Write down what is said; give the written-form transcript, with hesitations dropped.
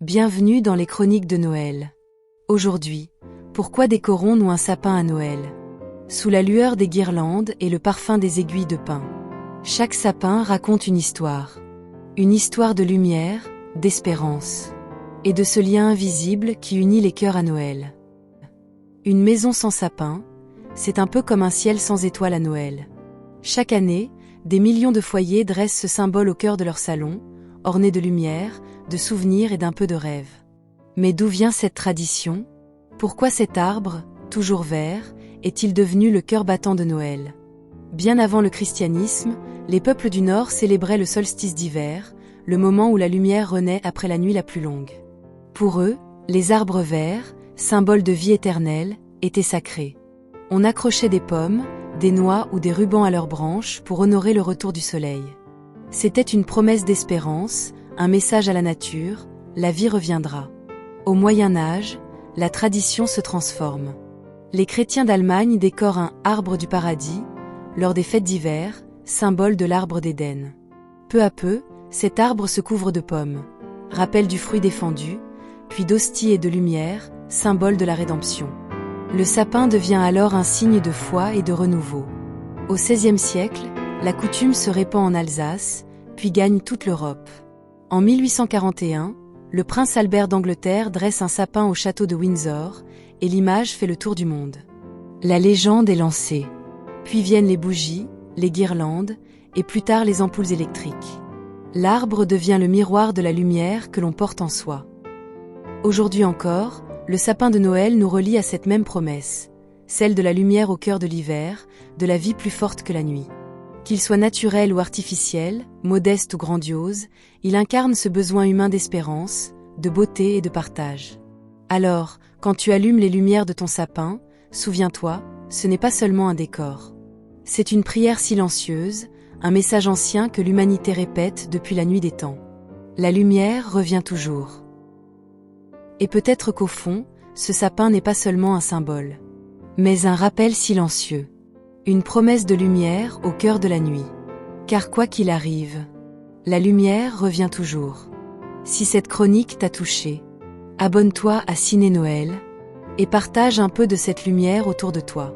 Bienvenue dans les chroniques de Noël. Aujourd'hui, pourquoi décorons-nous un sapin à Noël? Sous la lueur des guirlandes et le parfum des aiguilles de pin. Chaque sapin raconte une histoire. Une histoire de lumière, d'espérance. Et de ce lien invisible qui unit les cœurs à Noël. Une maison sans sapin, c'est un peu comme un ciel sans étoiles à Noël. Chaque année, des millions de foyers dressent ce symbole au cœur de leur salon, orné de lumière, de souvenirs et d'un peu de rêve. Mais d'où vient cette tradition? Pourquoi cet arbre, toujours vert, est-il devenu le cœur battant de Noël? Bien avant le christianisme, les peuples du Nord célébraient le solstice d'hiver, le moment où la lumière renaît après la nuit la plus longue. Pour eux, les arbres verts, symboles de vie éternelle, étaient sacrés. On accrochait des pommes, des noix ou des rubans à leurs branches pour honorer le retour du soleil. C'était une promesse d'espérance, un message à la nature, la vie reviendra. Au Moyen Âge, la tradition se transforme. Les chrétiens d'Allemagne décorent un « arbre du paradis » lors des fêtes d'hiver, symbole de l'arbre d'Éden. Peu à peu, cet arbre se couvre de pommes, rappel du fruit défendu, puis d'hosties et de lumière, symbole de la rédemption. Le sapin devient alors un signe de foi et de renouveau. Au XVIe siècle, la coutume se répand en Alsace, puis gagne toute l'Europe. En 1841, le prince Albert d'Angleterre dresse un sapin au château de Windsor, et l'image fait le tour du monde. La légende est lancée. Puis viennent les bougies, les guirlandes, et plus tard les ampoules électriques. L'arbre devient le miroir de la lumière que l'on porte en soi. Aujourd'hui encore, le sapin de Noël nous relie à cette même promesse, celle de la lumière au cœur de l'hiver, de la vie plus forte que la nuit. Qu'il soit naturel ou artificiel, modeste ou grandiose, il incarne ce besoin humain d'espérance, de beauté et de partage. Alors, quand tu allumes les lumières de ton sapin, souviens-toi, ce n'est pas seulement un décor. C'est une prière silencieuse, un message ancien que l'humanité répète depuis la nuit des temps. La lumière revient toujours. Et peut-être qu'au fond, ce sapin n'est pas seulement un symbole, mais un rappel silencieux. Une promesse de lumière au cœur de la nuit. Car quoi qu'il arrive, la lumière revient toujours. Si cette chronique t'a touché, abonne-toi à Ciné Noël et partage un peu de cette lumière autour de toi.